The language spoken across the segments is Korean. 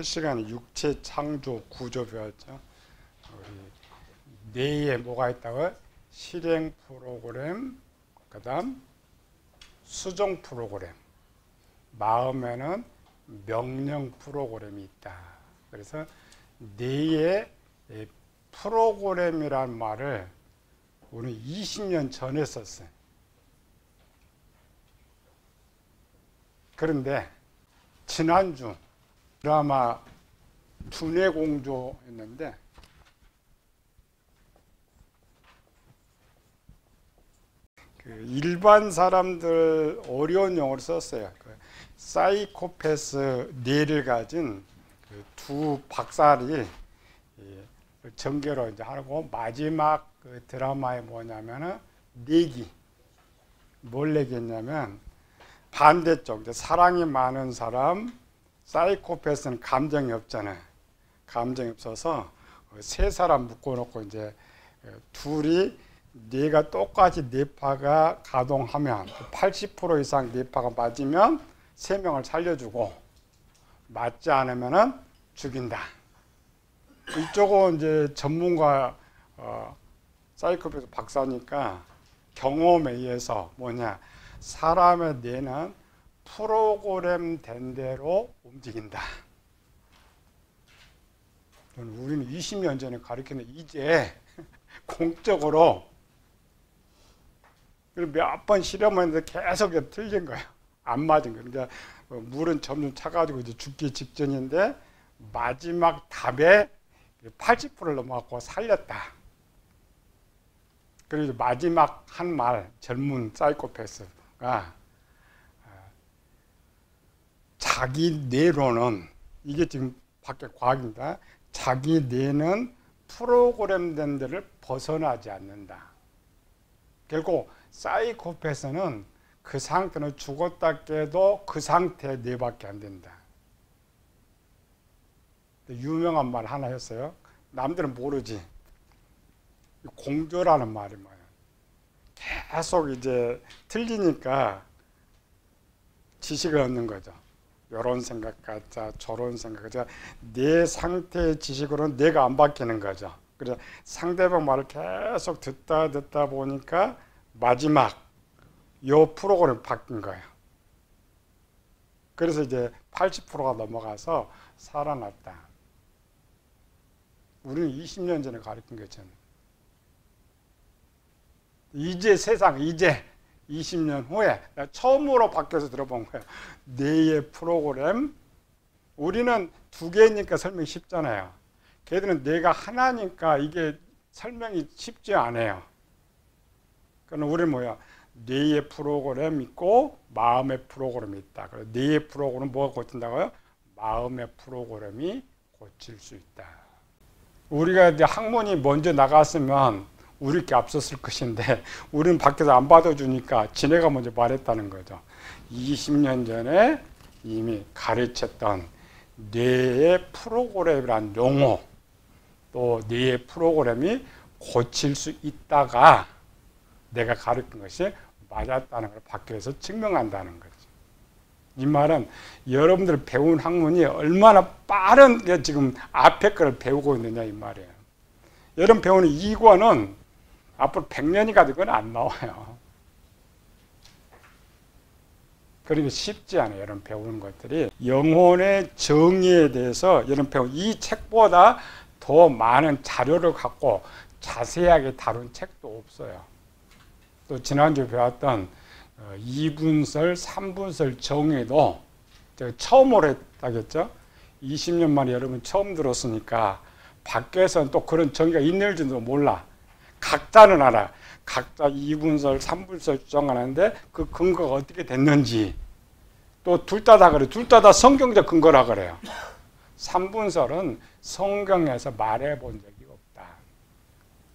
첫 시간에 육체 창조 구조 배웠죠. 우리 뇌에 뭐가 있다고요? 실행 프로그램, 그 다음 수정 프로그램, 마음에는 명령 프로그램이 있다. 그래서 뇌의 프로그램이란 말을 우리 20년 전에 썼어요. 그런데 지난주 드라마 두뇌공조였는데 그 일반 사람들 어려운 용어를 썼어요. 그 사이코패스 뇌를 가진 그 두 박사들이 전개로 이제 하고 마지막 그 드라마에 뭐냐면은 내기. 뭘 내기했냐면 반대쪽 이제 사랑이 많은 사람, 사이코패스는 감정이 없잖아요. 감정이 없어서 세 사람 묶어놓고 이제 둘이 뇌가 똑같이 뇌파가 가동하면 80% 이상 뇌파가 맞으면 세 명을 살려주고 맞지 않으면은 죽인다. 이쪽은 이제 전문가 사이코패스 박사니까 경험에 의해서 뭐냐 사람의 뇌는 프로그램 된 대로 움직인다. 우리는 20년 전에 가르쳤는데 이제 공적으로 몇 번 실험했는데 계속 틀린 거예요. 안 맞은 거예요. 그러니까 물은 점점 차가지고 이제 죽기 직전인데 마지막 답에 80%를 넘어가고 살렸다. 그리고 마지막 한 말 젊은 사이코패스가 자기 뇌로는 이게 지금 밖에 과학입니다. 자기 뇌는 프로그램된 데를 벗어나지 않는다. 결국 사이코패스는 그 상태는 죽었다 깨도 그 상태의 뇌밖에 안 된다. 유명한 말 하나 했어요. 남들은 모르지. 공조라는 말이 뭐예요? 계속 이제 틀리니까 지식을 얻는 거죠. 이런 생각 같자, 저런 생각 같자. 내 상태의 지식으로는 내가 안 바뀌는 거죠. 그래서 상대방 말을 계속 듣다 보니까 마지막 요 프로그램이 바뀐 거예요. 그래서 이제 80%가 넘어가서 살아났다. 우리는 20년 전에 가르친 거잖아요. 이제 세상, 이제 20년 후에 처음으로 바뀌어서 들어본 거예요. 뇌의 프로그램. 우리는 두 개니까 설명이 쉽잖아요. 걔들은 뇌가 하나니까 이게 설명이 쉽지 않아요. 그럼 우리는 뭐야? 뇌의 프로그램 있고 마음의 프로그램이 있다. 그래서 뇌의 프로그램은 뭐가 고친다고요? 마음의 프로그램이 고칠 수 있다. 우리가 이제 학문이 먼저 나갔으면 우리께 앞섰을 것인데 우리는 밖에서 안 받아주니까 지네가 먼저 말했다는 거죠. 20년 전에 이미 가르쳤던 뇌의 프로그램이란 용어, 또 뇌의 프로그램이 고칠 수 있다가 내가 가르친 것이 맞았다는 걸 밖에서 증명한다는 거죠. 이 말은 여러분들 배운 학문이 얼마나 빠른 지금 앞에 걸 배우고 있느냐 이 말이에요. 여러분 배우는 이과는 앞으로 100년이 가도 그건 안 나와요. 그러니까 쉽지 않아요. 여러분 배우는 것들이. 영혼의 정의에 대해서 여러분 배운 이 책보다 더 많은 자료를 갖고 자세하게 다룬 책도 없어요. 또 지난주에 배웠던 2분설, 3분설 정의도 제가 처음으로 했다겠죠. 20년 만에 여러분 처음 들었으니까 밖에서는 또 그런 정의가 있는지도 몰라. 각자는 알아. 각자 2분설, 3분설 주장하는데 그 근거가 어떻게 됐는지 또 둘 다 그래. 둘 다 성경적 근거라 그래요. 3분설은 성경에서 말해본 적이 없다.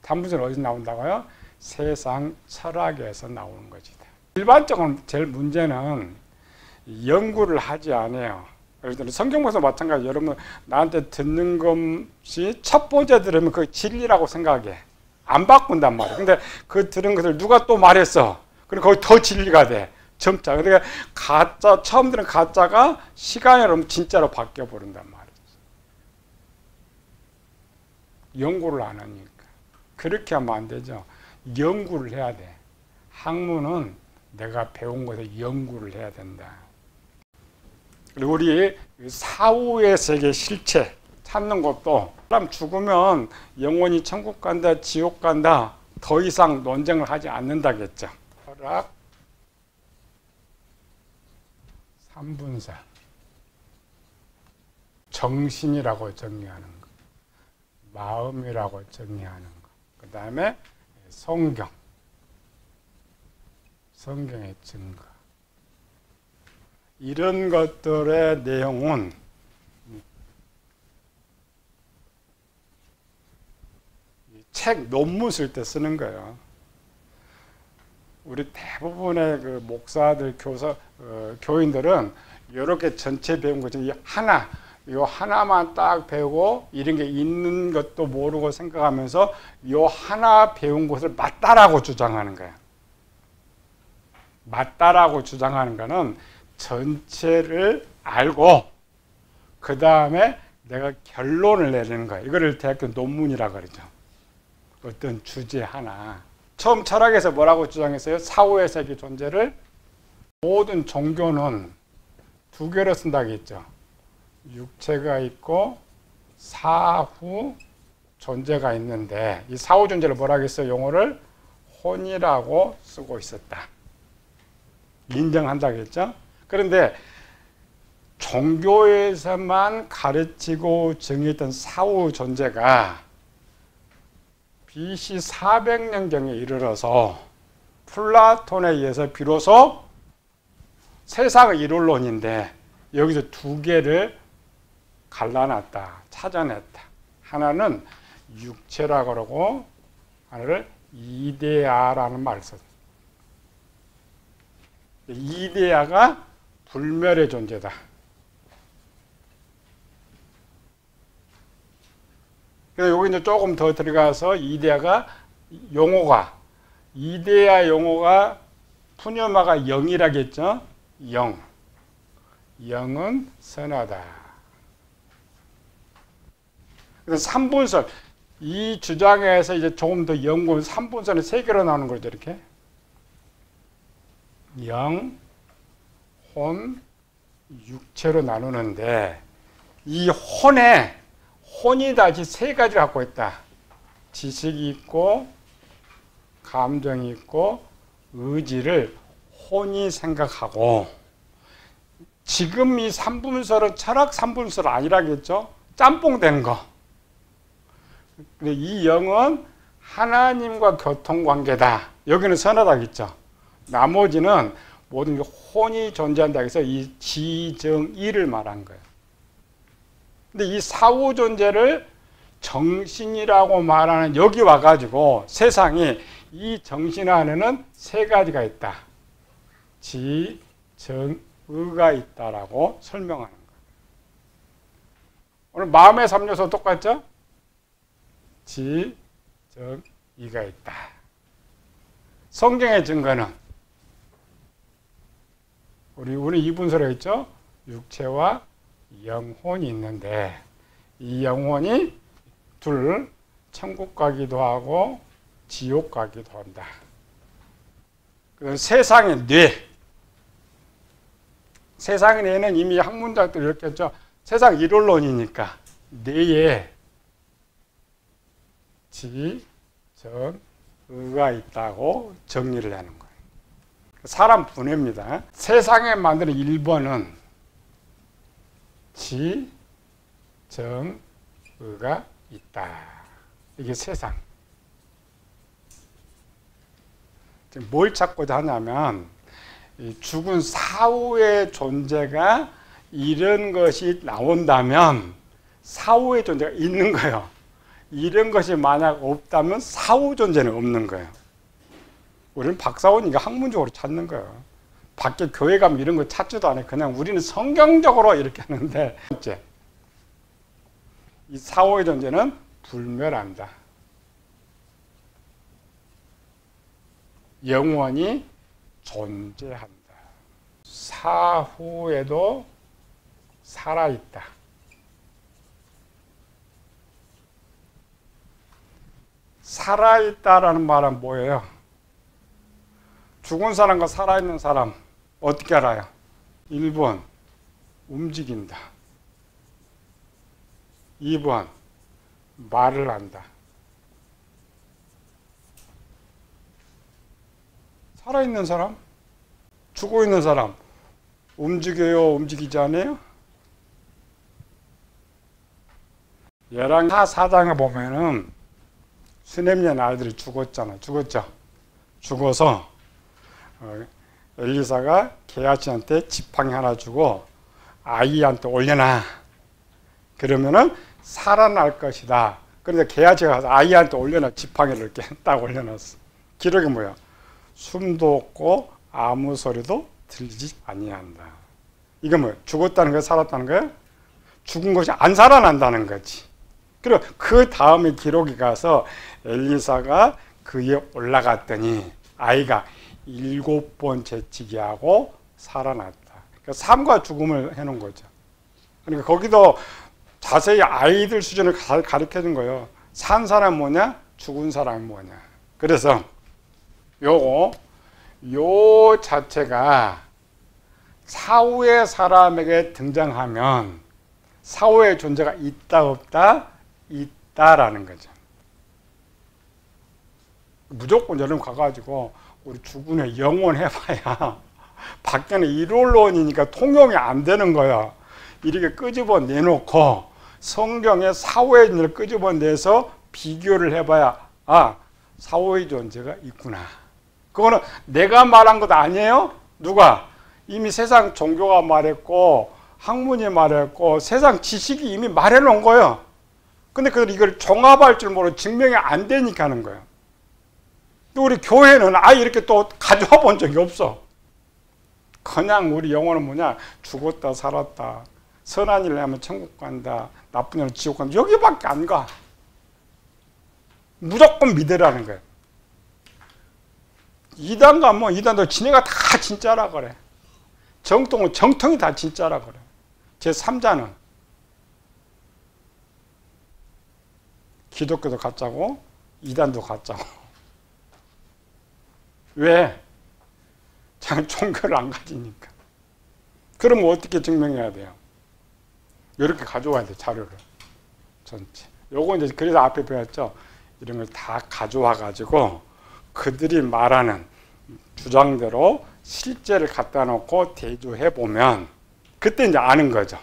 3분설은 어디서 나온다고요? 세상 철학에서 나오는 것이다. 일반적으로 제일 문제는 연구를 하지 않아요. 예를 들어 성경에서 마찬가지. 여러분 나한테 듣는 것이 첫 번째 들으면 그게 진리라고 생각해. 안 바꾼단 말이에요. 근데 그 들은 것을 누가 또 말했어. 그럼 거기 더 진리가 돼. 점차. 그러니까 가짜, 처음 들은 가짜가 시간이 흐르면 진짜로 바뀌어 버린단 말이에요. 연구를 안 하니까. 그렇게 하면 안 되죠. 연구를 해야 돼. 학문은 내가 배운 것을 연구를 해야 된다. 그리고 우리 사후의 세계 실체 찾는 것도 사람 죽으면 영원히 천국 간다, 지옥 간다, 더 이상 논쟁을 하지 않는다겠죠. 철학 3분사. 정신이라고 정의하는 것, 마음이라고 정의하는 것, 그 다음에 성경, 성경의 증거. 이런 것들의 내용은 책 논문 쓸 때 쓰는 거예요. 우리 대부분의 그 목사들, 교인들은 이렇게 전체 배운 것 중에 요 하나만 딱 배우고 이런 게 있는 것도 모르고 생각하면서 요 하나 배운 것을 맞다라고 주장하는 거야. 맞다라고 주장하는 거는 전체를 알고 그 다음에 내가 결론을 내리는 거야. 이거를 대학교 논문이라고 그러죠. 어떤 주제 하나. 처음 철학에서 뭐라고 주장했어요? 사후의 세계 존재를 모든 종교는 두 개로 쓴다고 했죠. 육체가 있고 사후 존재가 있는데 이 사후 존재를 뭐라고 했어요? 용어를 혼이라고 쓰고 있었다. 인정한다고 했죠. 그런데 종교에서만 가르치고 정의했던 사후 존재가 BC 400년경에 이르러서 플라톤에 의해서 비로소 세상의 이론론인데 여기서 두 개를 갈라놨다, 찾아냈다. 하나는 육체라고 그러고 하나를 이데아라는 말을 썼다. 이데아가 불멸의 존재다. 그래서 여기 이제 조금 더 들어가서 이데아가 이데아 용어가 푸뉴마가 영이라겠죠. 영은 선하다. 그래서 3분설, 이 주장에서 이제 조금 더 연구는 3분설은 3개로 나오는 거죠, 이렇게. 영, 혼, 육체로 나누는데, 이 혼이 다시 3가지를 갖고 있다. 지식이 있고, 감정이 있고, 의지를 혼이 생각하고, 지금 이 3분설은 철학 3분설 아니라겠죠? 짬뽕 된 거. 이 영은 하나님과 교통관계다. 여기는 선하다겠죠. 나머지는 모든 게 혼이 존재한다 해서 이 지정이를 말한 거예요. 근데 이 사후 존재를 정신이라고 말하는 여기 와가지고 세상이 이 정신 안에는 3가지가 있다. 지, 정, 의가 있다라고 설명하는 거예요. 오늘 마음의 3요소 똑같죠? 지, 정, 이가 있다. 성경의 증거는 우리 이분설에 있죠? 육체와 영혼이 있는데 이 영혼이 둘 천국 가기도 하고 지옥 가기도 한다. 세상의 세상의 뇌는 이미 학문자들이 이렇게 했죠. 세상 이론론이니까 뇌에 지, 정, 의가 있다고 정리를 하는 거예요. 사람 분해입니다. 세상에 만드는 1번은 지, 정, 의가 있다. 이게 세상. 지금 뭘 찾고자 하냐면 죽은 사후의 존재가 이런 것이 나온다면 사후의 존재가 있는 거예요. 이런 것이 만약 없다면 사후 존재는 없는 거예요. 우리는 박사원이니까 학문적으로 찾는 거예요. 밖에 교회 가면 이런 거 찾지도 않아요. 그냥 우리는 성경적으로 이렇게 하는데 번째, 이 사후의 존재는 불멸한다. 영원히 존재한다. 사후에도 살아있다. 살아있다라는 말은 뭐예요? 죽은 사람과 살아있는 사람 어떻게 알아요? 1번 움직인다. 2번 말을 한다. 살아있는 사람, 죽어있는 사람 움직여요? 움직이지 않아요? 열왕하 4장에 보면은 수넴년 아이들이 죽었잖아. 죽었죠? 죽어서 엘리사가 게하시한테 지팡이 하나 주고 아이한테 올려놔. 그러면은 살아날 것이다. 그런데 게하시가 가서 아이한테 올려놔. 지팡이를 이렇게 딱 올려놨어. 기록이 뭐야? 숨도 없고 아무 소리도 들리지 아니한다. 이게 뭐야? 죽었다는 거야? 살았다는 거야? 죽은 것이 안 살아난다는 거지. 그리고 그 다음에 기록이 가서 엘리사가 그 위에 올라갔더니 아이가 7번 재치기 하고 살아났다. 그러니까 삶과 죽음을 해놓은 거죠. 그러니까 거기도 자세히 아이들 수준을 가르쳐 준 거예요. 산 사람 뭐냐? 죽은 사람이 뭐냐? 그래서 요 자체가 사후의 사람에게 등장하면 사후의 존재가 있다 없다? 있다라는 거죠. 무조건 여러분 가가지고 우리 죽은 애 영혼 해봐야 밖에는 일원론이니까 통용이 안 되는 거야. 이렇게 끄집어 내놓고 성경의 사후의 존재를 끄집어 내서 비교를 해봐야 아, 사후의 존재가 있구나. 그거는 내가 말한 것 아니에요? 누가? 이미 세상 종교가 말했고 학문이 말했고 세상 지식이 이미 말해놓은 거예요. 근데 이걸 종합할 줄 모르고 증명이 안 되니까 하는 거예요. 우리 교회는 아예 이렇게 또 가져와 본 적이 없어. 그냥 우리 영혼은 뭐냐? 죽었다 살았다. 선한 일을 하면 천국 간다. 나쁜 일을 지옥 간다. 여기밖에 안 가. 무조건 믿으라는 거예요. 이단 가면 이단도 지네가 다 진짜라 그래. 정통은 정통이 다 진짜라 그래. 제3자는 기독교도 가짜고 이단도 가짜고. 왜? 자기 종교를 안 가지니까. 그러면 어떻게 증명해야 돼요? 이렇게 가져와야 돼, 자료를. 전체. 요거 이제 그래서 앞에 배웠죠. 이런 걸 다 가져와 가지고 그들이 말하는 주장대로 실제를 갖다 놓고 대조해 보면 그때 이제 아는 거죠.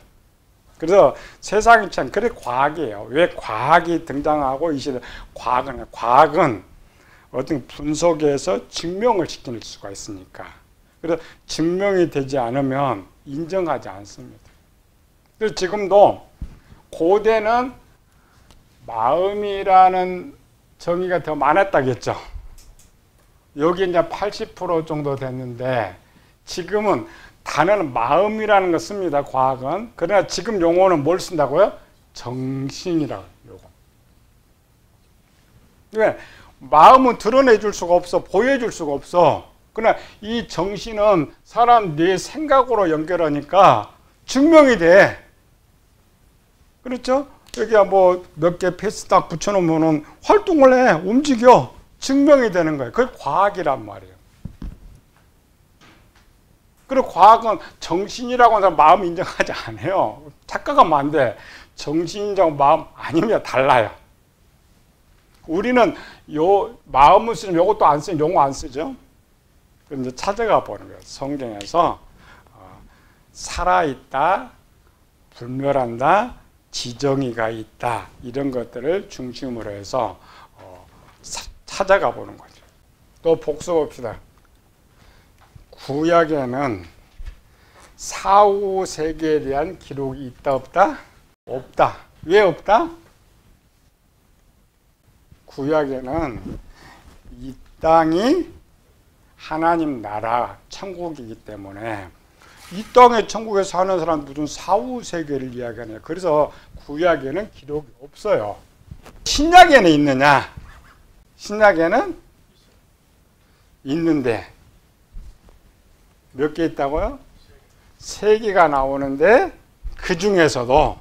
그래서 세상이 참 그래 과학이에요. 왜 과학이 등장하고 이 시대 과학은 어떤 분석에서 증명을 시킬 수가 있으니까. 그래서 증명이 되지 않으면 인정하지 않습니다. 그래서 지금도 고대는 마음이라는 정의가 더 많았다겠죠. 여기 이제 80% 정도 됐는데 지금은 단어는 마음이라는 거 씁니다. 과학은. 그러나 지금 용어는 뭘 쓴다고요? 정신이라고. 요거. 왜? 마음은 드러내줄 수가 없어. 보여줄 수가 없어. 그러나 이 정신은 사람 뇌 생각으로 연결하니까 증명이 돼. 그렇죠? 여기 뭐 몇 개 패스 딱 붙여놓으면 활동을 해. 움직여. 증명이 되는 거예요. 그게 과학이란 말이에요. 그리고 과학은 정신이라고 하는 사람 마음 인정하지 않아요. 착각하면 안 돼. 정신 인정 마음 아니면 달라요. 우리는 요 마음을 쓰면 요것도 안 쓰는 용어 안 쓰죠. 그럼 이제 찾아가 보는 거예요. 성경에서 살아있다, 불멸한다, 지정의가 있다 이런 것들을 중심으로 해서 찾아가 보는 거죠. 또 복습합시다. 구약에는 사후 세계에 대한 기록이 있다 없다? 없다. 왜 없다? 구약에는 이 땅이 하나님 나라 천국이기 때문에 이 땅에 천국에 사는 사람 무슨 사후 세계를 이야기하냐. 그래서 구약에는 기록이 없어요. 신약에는 있느냐? 신약에는 있는데 몇 개 있다고요? 3개가 나오는데 그 중에서도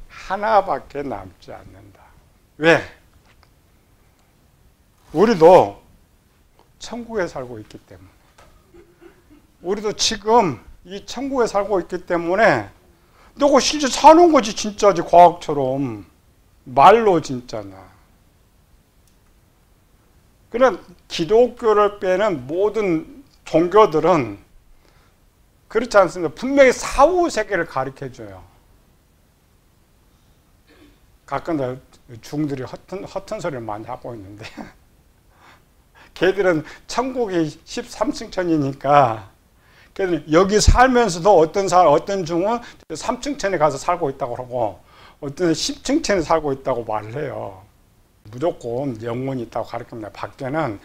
하나밖에 남지 않는다. 왜? 우리도 천국에 살고 있기 때문에, 우리도 지금 이 천국에 살고 있기 때문에 너가 실제 사는 거지. 진짜지. 과학처럼 말로 진짜나. 그런 기독교를 빼는 모든 종교들은 그렇지 않습니다. 분명히 사후 세계를 가르쳐줘요. 가끔 중들이 허튼 소리를 많이 하고 있는데 걔들은 천국이 13층천이니까 걔들은 여기 살면서도 어떤 중은 3층천에 가서 살고 있다고 하고 어떤 10층천에 살고 있다고 말을 해요. 무조건 영혼이 있다고 가르칩니다. 밖에는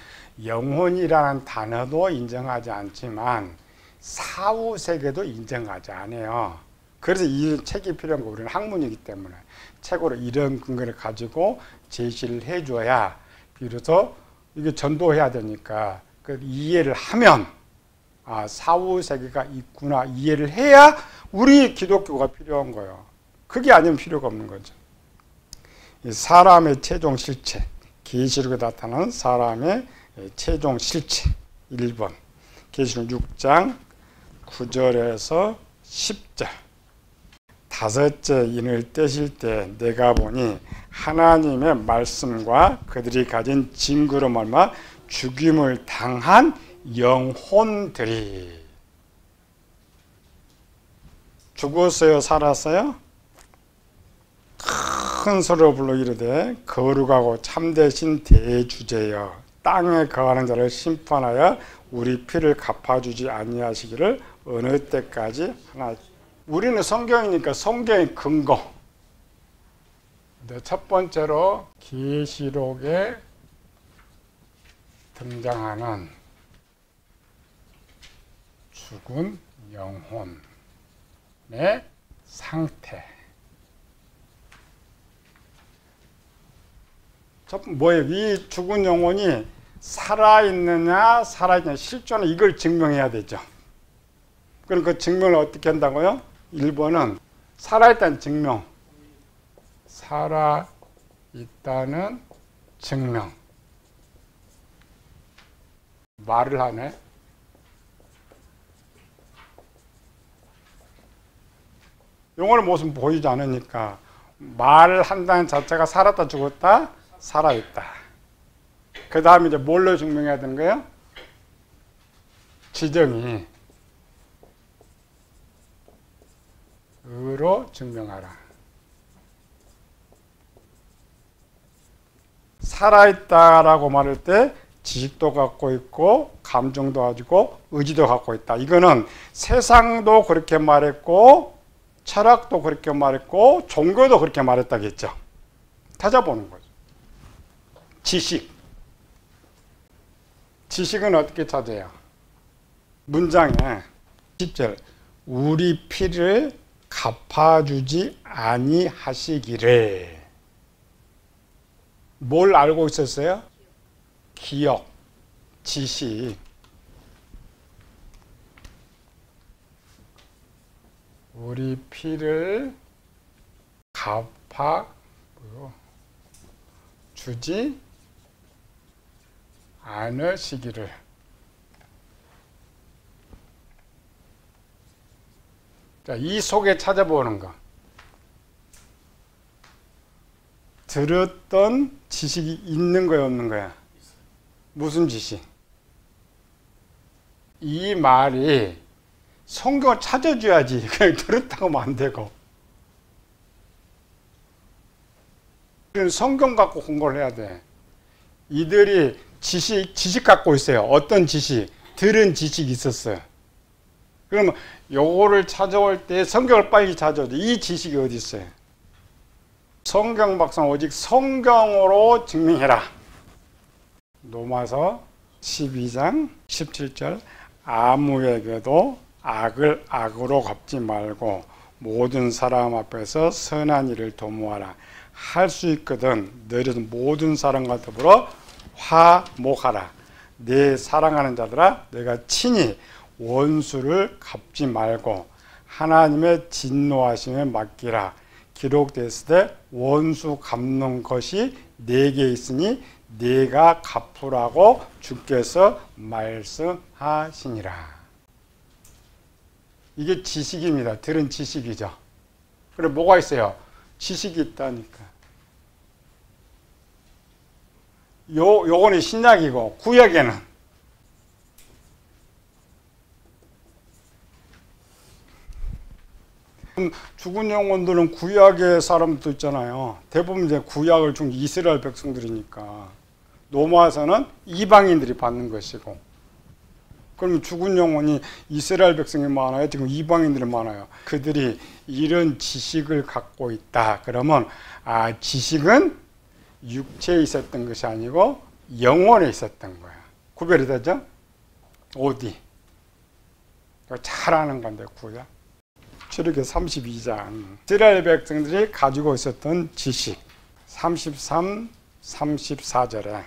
영혼이라는 단어도 인정하지 않지만 사후 세계도 인정하지 않아요. 그래서 이 책이 필요한 거, 우리는 학문이기 때문에 책으로 이런 근거를 가지고 제시를 해줘야 비로소 이게 전도해야 되니까 그 이해를 하면 아, 사후 세계가 있구나 이해를 해야 우리 기독교가 필요한 거예요. 그게 아니면 필요가 없는 거죠. 사람의 최종 실체, 계시록에 나타나는 사람의 최종 실체 1번 계시록 6장 9절에서 10절. 다섯째 인을 떼실 때 내가 보니 하나님의 말씀과 그들이 가진 징그로 말마 죽임을 당한 영혼들이 죽었어요? 살았어요? 큰 소리로 불러 이르되 거룩하고 참되신 대주제여 땅에 거하는 자를 심판하여 우리 피를 갚아주지 아니하시기를 어느 때까지 하나. 우리는 성경이니까 성경의 근거. 첫 번째로 계시록에 등장하는 죽은 영혼의 상태. 뭐예요? 이 죽은 영혼이 살아있느냐 살아있느냐 실존에 이걸 증명해야 되죠. 그럼 그 증명을 어떻게 한다고요? 1번은 살아있다는 증명. 살아있다는 증명. 말을 하네. 영혼의 모습은 보이지 않으니까 말을 한다는 자체가 살았다 죽었다? 살아있다. 그 다음에 이제 뭘로 증명해야 되는 거예요? 지정이 의로 증명하라. 살아있다라고 말할 때 지식도 갖고 있고 감정도 가지고 의지도 갖고 있다. 이거는 세상도 그렇게 말했고 철학도 그렇게 말했고 종교도 그렇게 말했다겠죠. 찾아보는 거죠. 지식. 지식은 어떻게 찾아요? 문장에 10절 우리 피를 갚아주지 아니하시기를. 뭘 알고 있었어요? 기억, 지식. 우리 피를 갚아주지 않으시기를. 자, 이 속에 찾아보는 거. 들었던 지식이 있는 거야, 없는 거야? 무슨 지식? 이 말이 성경을 찾아줘야지. 그냥 들었다고 하면 안 되고. 성경 갖고 공부를 해야 돼. 이들이 지식 갖고 있어요. 어떤 지식? 들은 지식이 있었어요. 그러면 요거를 찾아올 때 성경을 빨리 찾아야 돼. 이 지식이 어디 있어요? 성경 박사는 오직 성경으로 증명해라. 로마서 12장 17절 아무에게도 악을 악으로 갚지 말고 모든 사람 앞에서 선한 일을 도모하라. 할 수 있거든 너희도 모든 사람과 더불어 화목하라. 내 사랑하는 자들아 내가 친히 원수를 갚지 말고 하나님의 진노하심에 맡기라. 기록되었을 때 원수 갚는 것이 내게 있으니 네가 갚으라고 주께서 말씀하시니라. 이게 지식입니다. 들은 지식이죠. 그래 뭐가 있어요? 지식이 있다니까. 요거는 신약이고 구약에는 죽은 영혼들은 구약의 사람도 있잖아요. 대부분 이제 구약을 중 이스라엘 백성들이니까 노마서는 이방인들이 받는 것이고, 그러면 죽은 영혼이 이스라엘 백성이 많아요? 지금 이방인들이 많아요. 그들이 이런 지식을 갖고 있다. 그러면 지식은 육체에 있었던 것이 아니고 영혼에 있었던 거야. 구별이 되죠? 어디? 잘 아는 건데 구약. 출애굽기 32장. 이스라엘 백성들이 가지고 있었던 지식. 33, 34절에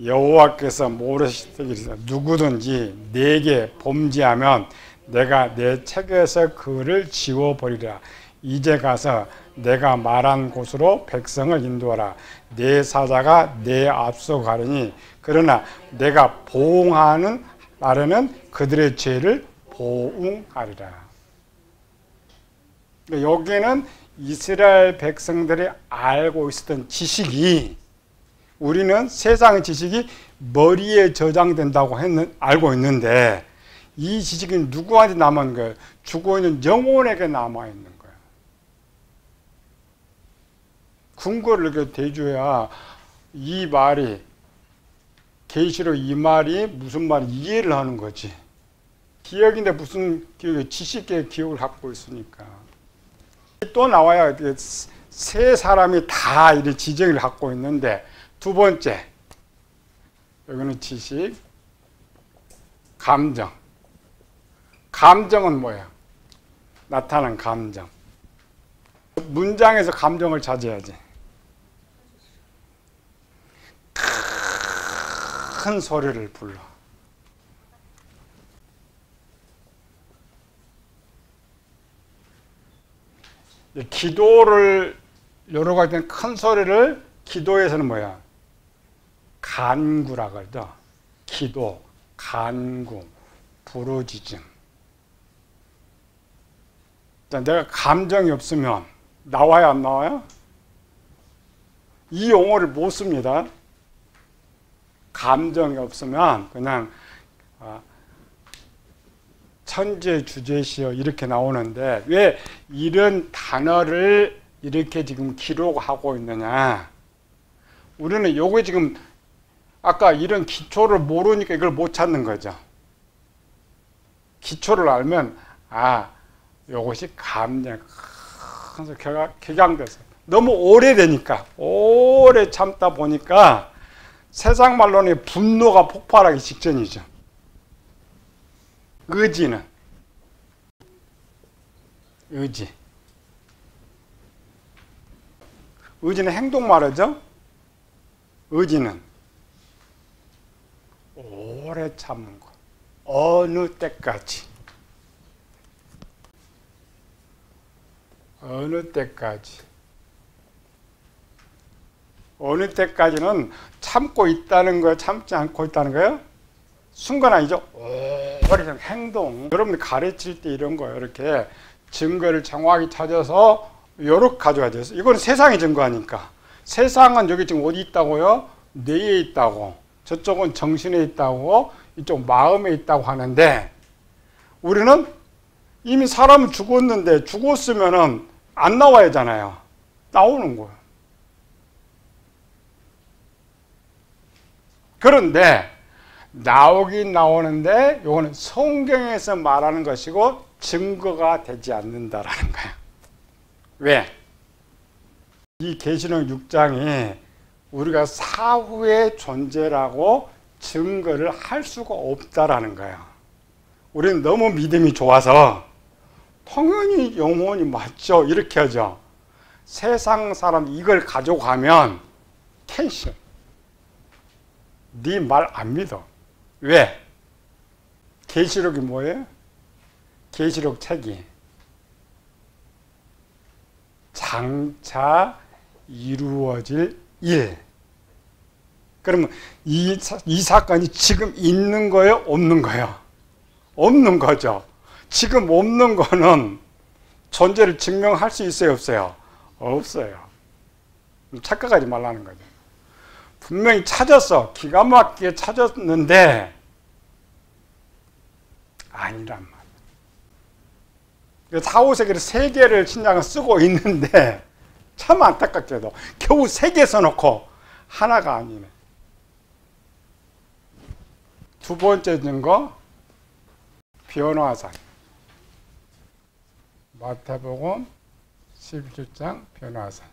여호와께서 모르시기를 누구든지 내게 범죄하면 내가 내 책에서 그를 지워버리라. 이제 가서 내가 말한 곳으로 백성을 인도하라. 내 사자가 내 앞서 가려니 그러나 내가 보응하는 날에는 그들의 죄를 보응하리라. 여기에는 이스라엘 백성들이 알고 있었던 지식이, 우리는 세상의 지식이 머리에 저장된다고 알고 있는데 이 지식이 누구한테 남은 거예요? 죽어있는 영혼에게 남아있는 거예요. 근거를 이렇게 대줘야 이 말이, 계시록 이 말이 무슨 말인지 이해를 하는 거지. 기억인데 무슨 기억이, 지식의 기억을 갖고 있으니까. 또 나와야 세 사람이 다 이런 지정을 갖고 있는데, 두 번째, 여기는 지식, 감정. 감정은 뭐예요? 나타난 감정. 문장에서 감정을 찾아야지. 큰 소리를 불러. 기도를 여러 가지 큰 소리를, 기도에서는 뭐야? 간구라 그러죠. 기도, 간구, 부르짖음. 내가 감정이 없으면 나와요, 안 나와요? 이 용어를 못 씁니다. 감정이 없으면 그냥 천재 주제시여 이렇게 나오는데 왜 이런 단어를 이렇게 지금 기록하고 있느냐? 우리는 요거 지금 아까 이런 기초를 모르니까 이걸 못 찾는 거죠. 기초를 알면 요것이 감정, 격양돼서 너무 오래되니까, 오래 참다 보니까 세상 말로는 분노가 폭발하기 직전이죠. 의지는 의지는 행동 말이죠. 의지는 오래 참는 거. 어느 때까지. 어느 때까지는 참고 있다는 거예요? 참지 않고 있다는 거예요? 순간 아니죠? 오래 행동. 여러분들 가르칠 때 이런 거예요. 이렇게 증거를 정확히 찾아서 이렇게 가져가야 돼요. 이건 세상의 증거하니까. 세상은 여기 지금 어디 있다고요? 뇌에 있다고. 저쪽은 정신에 있다고. 이쪽 마음에 있다고 하는데 우리는 이미 사람은 죽었는데 죽었으면은 안 나와야 하잖아요. 나오는 거예요. 그런데 나오긴 나오는데 이거는 성경에서 말하는 것이고 증거가 되지 않는다라는 거예요. 왜? 이 계시록 6장이 우리가 사후의 존재라고 증거를 할 수가 없다라는 거예요. 우리는 너무 믿음이 좋아서 당연히 영혼이 맞죠 이렇게 하죠. 세상 사람 이걸 가져가면 캔슬. 네 말 안 믿어. 왜? 계시록이 뭐예요? 계시록 책이 장차 이루어질 일. 그러면 이 사건이 지금 있는 거예요? 없는 거예요? 없는 거죠. 지금 없는 거는 존재를 증명할 수 있어요? 없어요? 없어요. 착각하지 말라는 거죠. 분명히 찾았어. 기가 막히게 찾았는데 아니란 말이에요. 4, 5세기를 3개를 신약은 쓰고 있는데 참 안타깝게도 겨우 3개 써놓고 하나가 아니네. 두 번째 증거, 변화산. 마태복음 17장 변화산.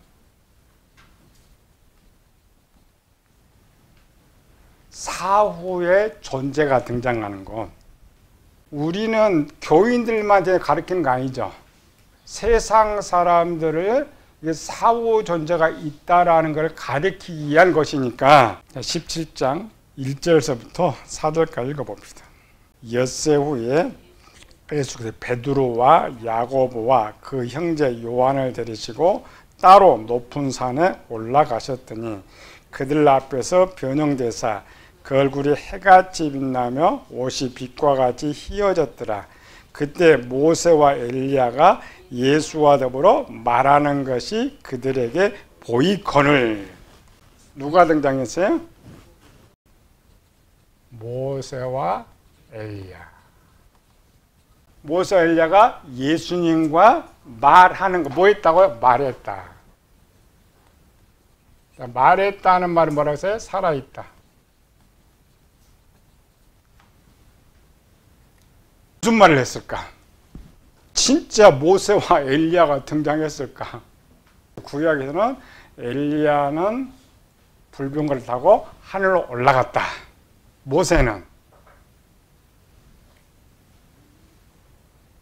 사후의 존재가 등장하는 것. 우리는 교인들만 가르치는 거 아니죠. 세상 사람들을 사후 존재가 있다라는 걸 가르치기 위한 것이니까 17장 1절서부터 4절까지 읽어봅시다. 엿새 후에 예수께서 베드로와 야고보와 그 형제 요한을 데리시고 따로 높은 산에 올라가셨더니 그들 앞에서 변형되사 그 얼굴이 해같이 빛나며 옷이 빛과 같이 희어졌더라. 그때 모세와 엘리야가 예수와 더불어 말하는 것이 그들에게 보이거늘. 누가 등장했어요? 모세와 엘리야. 모세와 엘리야가 예수님과 말하는 거, 뭐 했다고요? 말했다. 말했다는 말은 뭐라고 했어요? 살아있다. 무슨 말을 했을까? 진짜 모세와 엘리야가 등장했을까? 구약에서는 엘리야는 불병거를 타고 하늘로 올라갔다. 모세는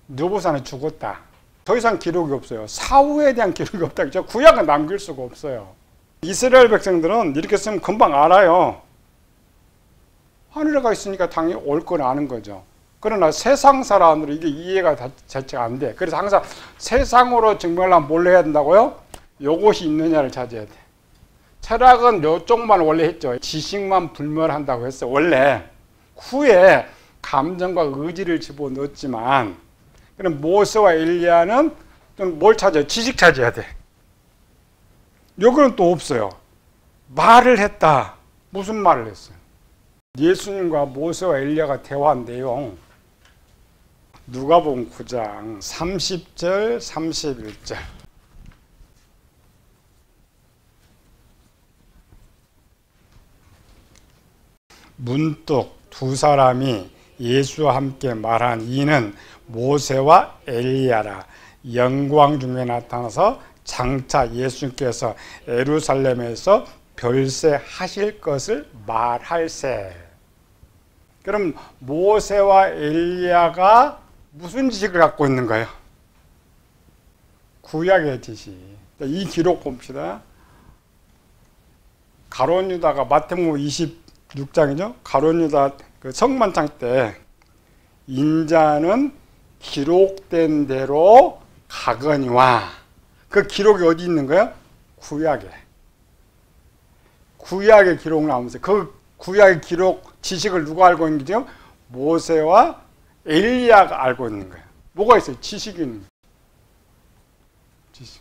느보산에 죽었다. 더 이상 기록이 없어요. 사후에 대한 기록이 없다. 구약은 남길 수가 없어요. 이스라엘 백성들은 이렇게 쓰면 금방 알아요. 하늘에 가 있으니까 당연히 올 건 아는 거죠. 그러나 세상 사람들은 이게 이해가 자체가 안 돼. 그래서 항상 세상으로 증명하려면 뭘 해야 된다고요? 요것이 있느냐를 찾아야 돼. 철학은 요쪽만 원래 했죠. 지식만 불멸한다고 했어요. 원래 후에 감정과 의지를 집어넣었지만, 그럼 모세와 엘리야는 뭘 찾아요? 지식 찾아야 돼. 여기는 또 없어요. 말을 했다. 무슨 말을 했어요? 예수님과 모세와 엘리야가 대화한 내용, 누가복음 9장 30절 31절. 문득 두 사람이 예수와 함께 말한 이는 모세와 엘리야라. 영광 중에 나타나서 장차 예수님께서 예루살렘에서 별세하실 것을 말할세. 그럼 모세와 엘리야가 무슨 지식을 갖고 있는 거예요? 구약의 지식. 이 기록 봅시다. 가룟 유다가 마태복음 26장이죠. 가룟 유다 그 성만찬 때 인자는 기록된 대로 가거니와. 그 기록이 어디 있는 거예요? 구약에. 구약의 기록 나오면서 그 구약의 기록 지식을 누가 알고 있는 거죠? 모세와 엘리야가 알고 있는 거예요. 뭐가 있어요? 지식이 있는 거예요. 지식.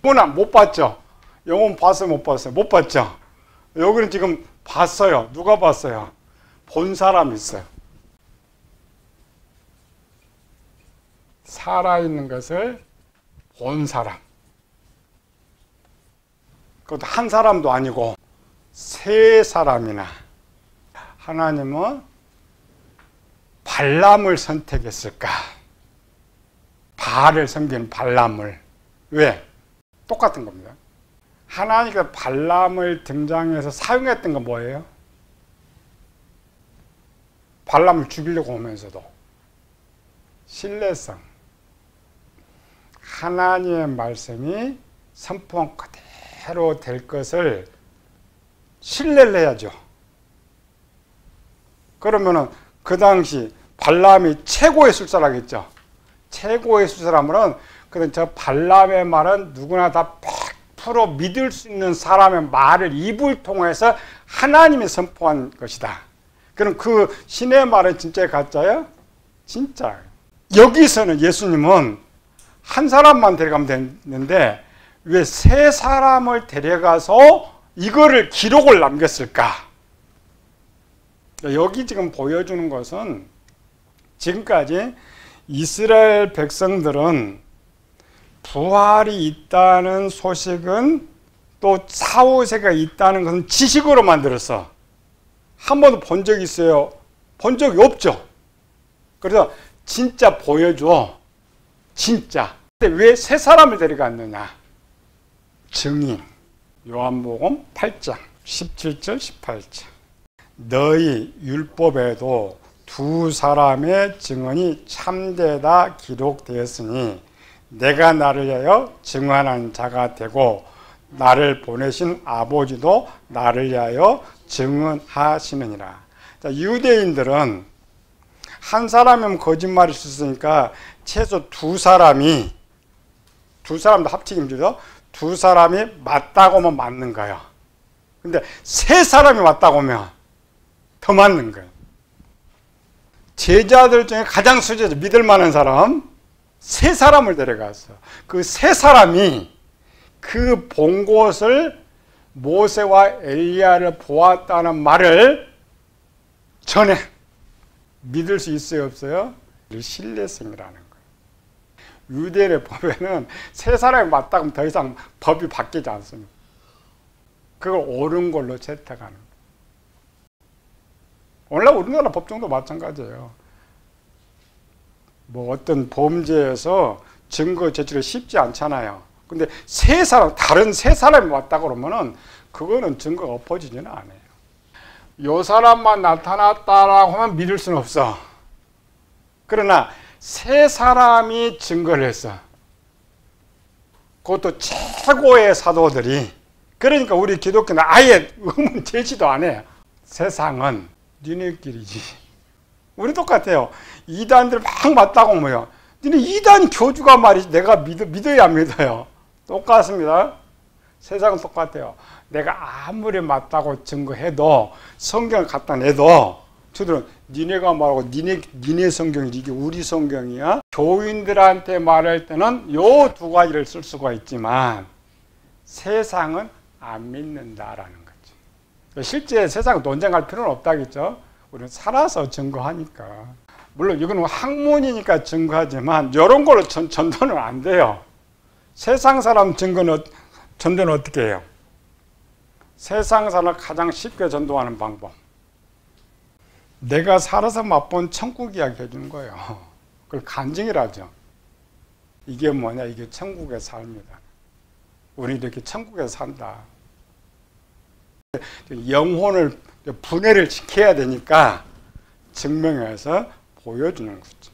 영혼 못 봤죠? 영혼 봤어요? 못 봤어요? 못 봤죠? 여기는 지금 봤어요. 누가 봤어요? 본 사람이 있어요. 살아있는 것을 본 사람. 그것도 한 사람도 아니고 세 사람이나. 하나님은 발람을 선택했을까? 바알을 섬기는 발람을. 왜? 똑같은 겁니다. 하나님께서 발람을 등장해서 사용했던 건 뭐예요? 발람을 죽이려고 하면서도 신뢰성. 하나님의 말씀이 선포한 그대로 될 것을 신뢰를 해야죠. 그러면은 그 당시 발람이 최고의 술사라겠죠. 최고의 수사람은 그런 저 발람의 말은 누구나 다 100% 믿을 수 있는 사람의 말을 입을 통해서 하나님이 선포한 것이다. 그럼 그 신의 말은 진짜예요, 가짜예요? 진짜예요. 여기서는 예수님은 한 사람만 데려가면 되는데 왜 세 사람을 데려가서 이거를 기록을 남겼을까? 여기 지금 보여주는 것은 지금까지 이스라엘 백성들은 부활이 있다는 소식은 또 사후세가 있다는 것은 지식으로 만들었어. 한 번도 본 적이 있어요? 본 적이 없죠. 그래서 진짜 보여줘. 진짜. 근데 왜 세 사람을 데려갔느냐? 증인. 요한복음 8장 17절 18절. 너희 율법에도 두 사람의 증언이 참되다 기록되었으니 내가 나를 위하여 증언한 자가 되고 나를 보내신 아버지도 나를 위하여 증언하시느니라. 자, 유대인들은 한 사람이면 거짓말일 수 있으니까 최소 두 사람도 합치기입니다. 두 사람이 맞다고 하면 맞는 거예요. 근데 세 사람이 맞다고 하면 더 맞는 거예요. 제자들 중에 가장 수제자 믿을 만한 사람 세 사람을 데려갔어. 그 세 사람이 그 본 곳을 모세와 엘리야를 보았다는 말을 전해. 믿을 수 있어요, 없어요? 신뢰성이라는 거예요. 유대인의 법에는 세 사람이 맞다고 하면 더 이상 법이 바뀌지 않습니다. 그걸 옳은 걸로 채택하는 거예요. 원래 우리나라 법정도 마찬가지예요. 뭐 어떤 범죄에서 증거 제출이 쉽지 않잖아요. 근데 다른 세 사람이 왔다 그러면은 그거는 증거가 엎어지지는 않아요. 요 사람만 나타났다라고 하면 믿을 수는 없어. 그러나 세 사람이 증거를 했어. 그것도 최고의 사도들이. 그러니까 우리 기독교는 아예 의문 제시도 안 해요. 세상은 니네끼리지. 우리 똑같아요. 이단들 막 맞다고 뭐요. 니네 이단 교주가 말이지 내가 믿어야 안 믿어요. 똑같습니다. 세상은 똑같아요. 내가 아무리 맞다고 증거해도 성경을 갖다 내도 저들은 니네가 말하고 니네 성경이지 이게 우리 성경이야. 교인들한테 말할 때는 요 두 가지를 쓸 수가 있지만 세상은 안 믿는다라는 거죠. 실제 세상 논쟁할 필요는 없다겠죠. 우리는 살아서 증거하니까. 물론 이거는 학문이니까 증거하지만 이런 걸로 전도는 안 돼요. 세상 사람 전도는 어떻게 해요? 세상 사람을 가장 쉽게 전도하는 방법. 내가 살아서 맛본 천국 이야기 해주는 거예요. 그걸 간증이라죠. 이게 뭐냐? 이게 천국의 삶이다. 우리 이렇게 천국에서 산다. 영혼을 분해를 시켜야 되니까 증명해서 보여주는 거죠.